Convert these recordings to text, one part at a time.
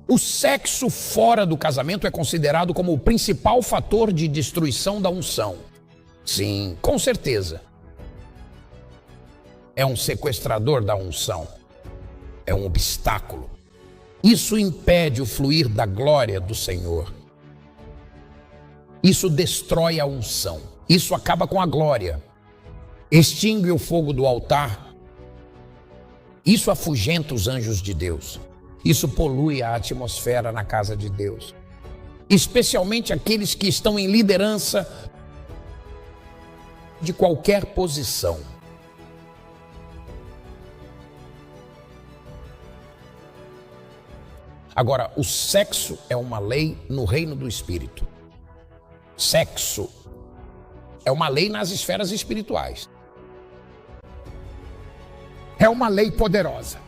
O sexo fora do casamento é considerado como o principal fator de destruição da unção. Sim, com certeza. É um sequestrador da unção. É um obstáculo. Isso impede o fluir da glória do Senhor. Isso destrói a unção. Isso acaba com a glória. Extingue o fogo do altar. Isso afugenta os anjos de Deus. Isso polui a atmosfera na casa de Deus. Especialmente aqueles que estão em liderança de qualquer posição. Agora, o sexo é uma lei no reino do Espírito. Sexo é uma lei nas esferas espirituais. É uma lei poderosa.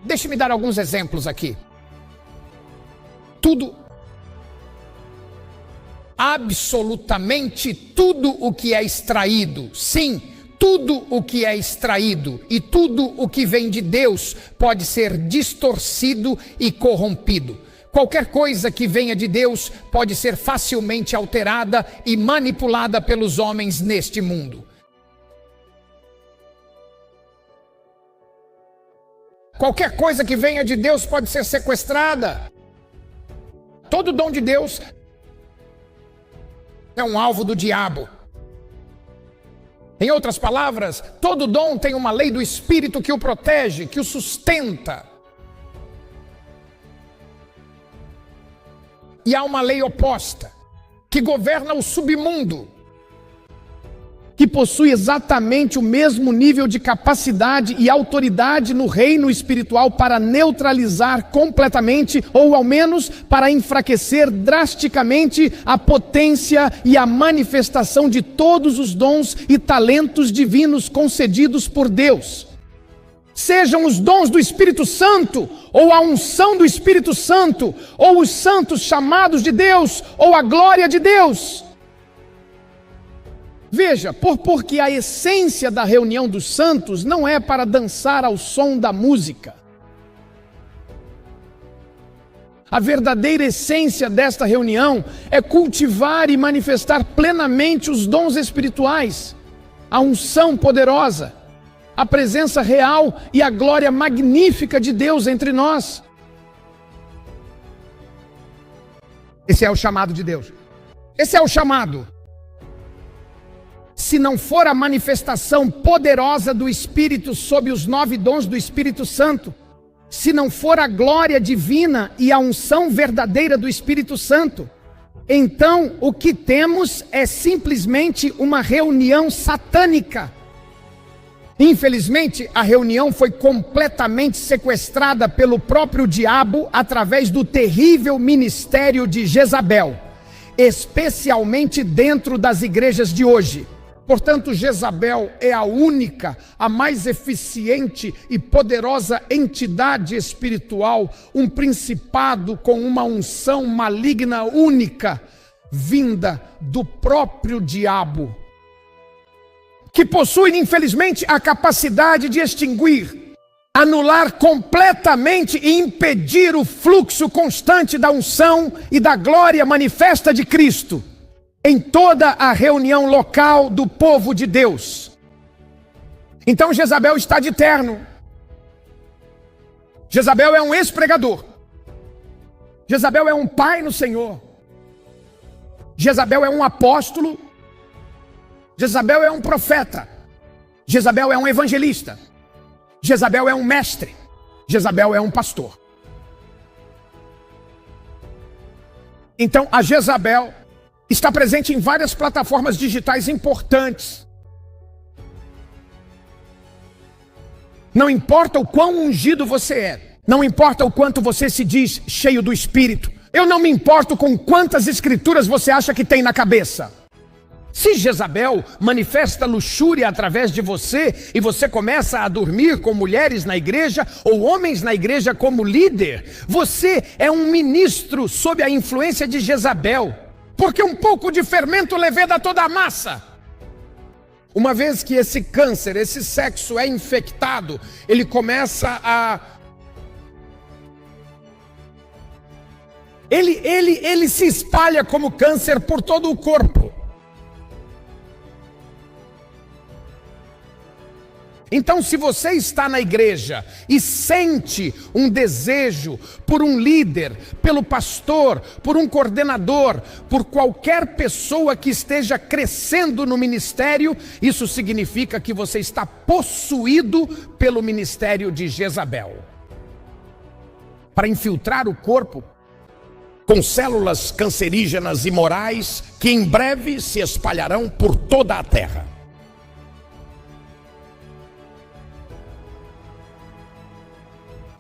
Deixe-me dar alguns exemplos aqui. Tudo, absolutamente tudo o que é extraído, sim, tudo o que é extraído e tudo o que vem de Deus pode ser distorcido e corrompido. Qualquer coisa que venha de Deus pode ser facilmente alterada e manipulada pelos homens neste mundo. Qualquer coisa que venha de Deus pode ser sequestrada. Todo dom de Deus é um alvo do diabo. Em outras palavras, todo dom tem uma lei do Espírito que o protege, que o sustenta. E há uma lei oposta, que governa o submundo, que possui exatamente o mesmo nível de capacidade e autoridade no reino espiritual para neutralizar completamente, ou ao menos para enfraquecer drasticamente a potência e a manifestação de todos os dons e talentos divinos concedidos por Deus. Sejam os dons do Espírito Santo, ou a unção do Espírito Santo, ou os santos chamados de Deus, ou a glória de Deus. Veja, porque a essência da reunião dos santos não é para dançar ao som da música. A verdadeira essência desta reunião é cultivar e manifestar plenamente os dons espirituais, a unção poderosa, a presença real e a glória magnífica de Deus entre nós. Esse é o chamado de Deus. Esse é o chamado. Se não for a manifestação poderosa do Espírito sob os 9 dons do Espírito Santo, se não for a glória divina e a unção verdadeira do Espírito Santo, então o que temos é simplesmente uma reunião satânica. Infelizmente, a reunião foi completamente sequestrada pelo próprio diabo através do terrível ministério de Jezabel, especialmente dentro das igrejas de hoje. Portanto, Jezabel é a única, a mais eficiente e poderosa entidade espiritual, um principado com uma unção maligna única, vinda do próprio diabo, que possui, infelizmente, a capacidade de extinguir, anular completamente e impedir o fluxo constante da unção e da glória manifesta de Cristo em toda a reunião local do povo de Deus. Então Jezabel está de terno. Jezabel é um ex-pregador. Jezabel é um pai no Senhor. Jezabel é um apóstolo. Jezabel é um profeta. Jezabel é um evangelista. Jezabel é um mestre. Jezabel é um pastor. Então a Jezabel está presente em várias plataformas digitais importantes. Não importa o quão ungido você é, não importa o quanto você se diz cheio do Espírito, eu não me importo com quantas escrituras você acha que tem na cabeça. Se Jezabel manifesta luxúria através de você e você começa a dormir com mulheres na igreja ou homens na igreja como líder, você é um ministro sob a influência de Jezabel. Porque um pouco de fermento leveda toda a massa. Uma vez que esse câncer, esse sexo é infectado, ele começa a ele se espalha como câncer por todo o corpo. Então, se você está na igreja e sente um desejo por um líder, pelo pastor, por um coordenador, por qualquer pessoa que esteja crescendo no ministério, isso significa que você está possuído pelo ministério de Jezabel, para infiltrar o corpo com células cancerígenas e morais que em breve se espalharão por toda a terra.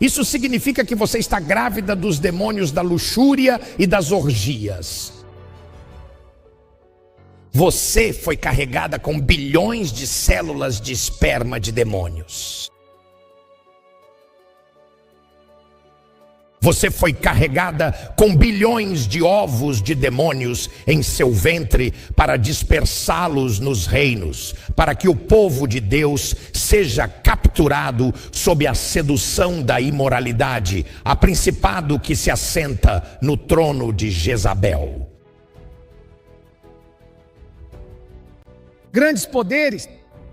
Isso significa que você está grávida dos demônios da luxúria e das orgias. Você foi carregada com bilhões de células de esperma de demônios. Você foi carregada com bilhões de ovos de demônios em seu ventre para dispersá-los nos reinos, para que o povo de Deus seja capturado sob a sedução da imoralidade, a principado que se assenta no trono de Jezabel. Grandes poderes,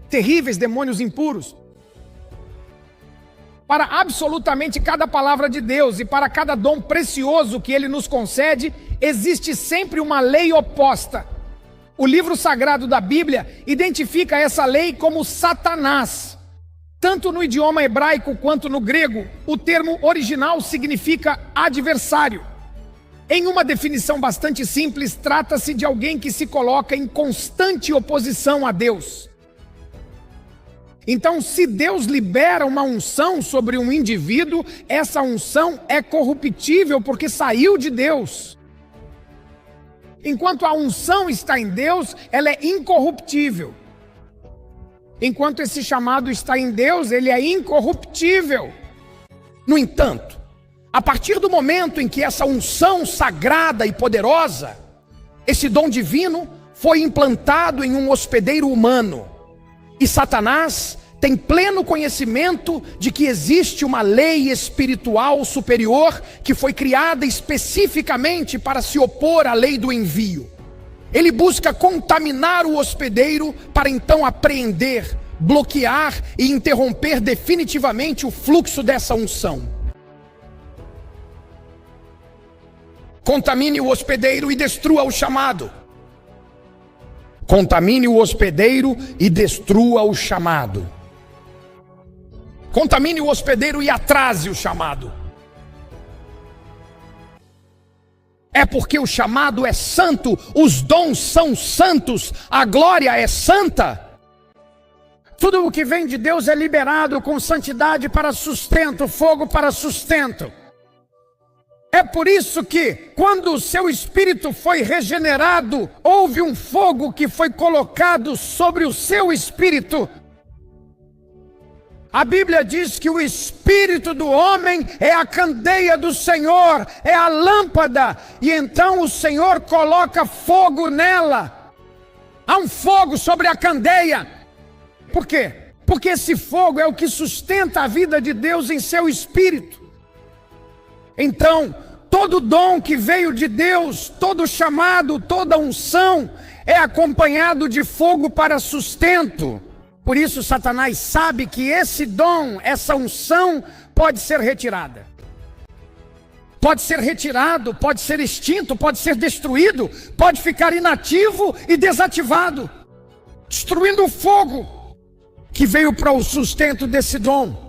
terríveis demônios impuros. Para absolutamente cada palavra de Deus e para cada dom precioso que Ele nos concede, existe sempre uma lei oposta. O livro sagrado da Bíblia identifica essa lei como Satanás. Tanto no idioma hebraico quanto no grego, o termo original significa adversário. Em uma definição bastante simples, trata-se de alguém que se coloca em constante oposição a Deus. Então, se Deus libera uma unção sobre um indivíduo, essa unção é corruptível porque saiu de Deus. Enquanto a unção está em Deus, ela é incorruptível. Enquanto esse chamado está em Deus, ele é incorruptível. No entanto, a partir do momento em que essa unção sagrada e poderosa, esse dom divino, foi implantado em um hospedeiro humano, e Satanás tem pleno conhecimento de que existe uma lei espiritual superior que foi criada especificamente para se opor à lei do envio. Ele busca contaminar o hospedeiro para então apreender, bloquear e interromper definitivamente o fluxo dessa unção. Contamine o hospedeiro e destrua o chamado. Contamine o hospedeiro e destrua o chamado. Contamine o hospedeiro e atrase o chamado. É porque o chamado é santo, os dons são santos, a glória é santa. Tudo o que vem de Deus é liberado com santidade para sustento, fogo para sustento. É por isso que, quando o seu espírito foi regenerado, houve um fogo que foi colocado sobre o seu espírito. A Bíblia diz que o espírito do homem é a candeia do Senhor, é a lâmpada, e então o Senhor coloca fogo nela. Há um fogo sobre a candeia. Por quê? Porque esse fogo é o que sustenta a vida de Deus em seu espírito. Então, todo dom que veio de Deus, todo chamado, toda unção, é acompanhado de fogo para sustento. Por isso Satanás sabe que esse dom, essa unção, pode ser retirada. Pode ser retirado, pode ser extinto, pode ser destruído, pode ficar inativo e desativado, destruindo o fogo que veio para o sustento desse dom.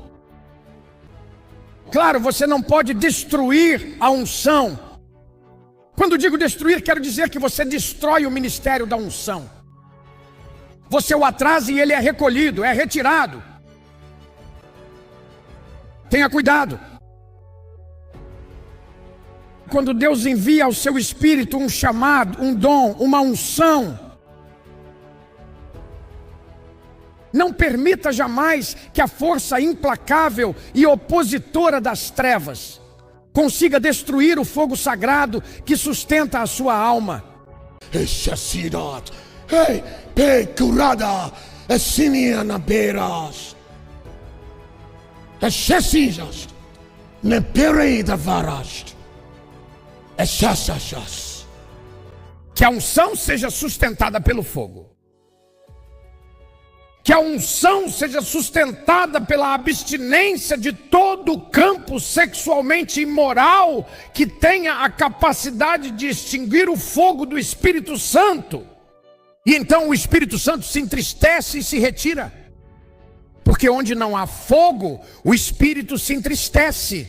Claro, você não pode destruir a unção. Quando digo destruir, quero dizer que você destrói o ministério da unção. Você o atrasa e ele é recolhido, é retirado. Tenha cuidado. Quando Deus envia ao seu espírito um chamado, um dom, uma unção, não permita jamais que a força implacável e opositora das trevas consiga destruir o fogo sagrado que sustenta a sua alma. É que a unção seja sustentada pelo fogo. Que a unção seja sustentada pela abstinência de todo campo sexualmente imoral que tenha a capacidade de extinguir o fogo do Espírito Santo. E então o Espírito Santo se entristece e se retira. Porque onde não há fogo, o Espírito se entristece.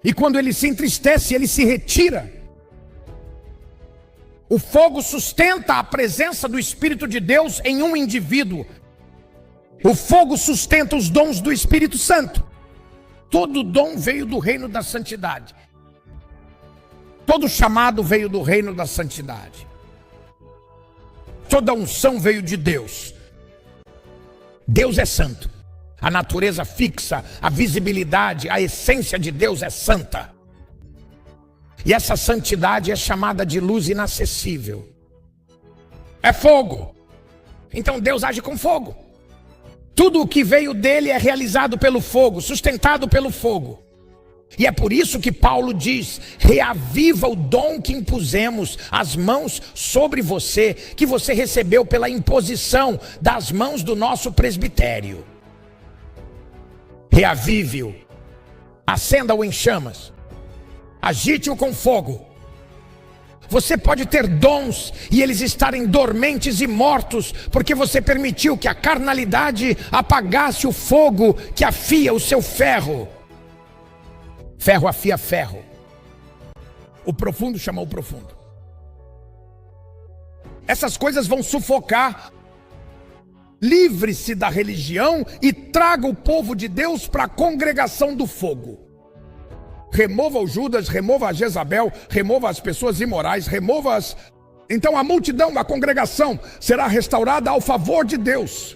E quando ele se entristece, ele se retira. O fogo sustenta a presença do Espírito de Deus em um indivíduo. O fogo sustenta os dons do Espírito Santo. Todo dom veio do reino da santidade. Todo chamado veio do reino da santidade. Toda unção veio de Deus. Deus é santo. A natureza fixa, a visibilidade, a essência de Deus é santa. E essa santidade é chamada de luz inacessível. É fogo. Então Deus age com fogo. Tudo o que veio dele é realizado pelo fogo, sustentado pelo fogo. E é por isso que Paulo diz: reaviva o dom que impusemos as mãos sobre você, que você recebeu pela imposição das mãos do nosso presbitério. Reavive-o, acenda-o em chamas, agite-o com fogo. Você pode ter dons e eles estarem dormentes e mortos, porque você permitiu que a carnalidade apagasse o fogo que afia o seu ferro. Ferro afia ferro. O profundo chama o profundo. Essas coisas vão sufocar. Livre-se da religião e traga o povo de Deus para a congregação do fogo. Remova o Judas, remova a Jezabel, remova as pessoas imorais, remova as... Então a multidão, a congregação será restaurada ao favor de Deus.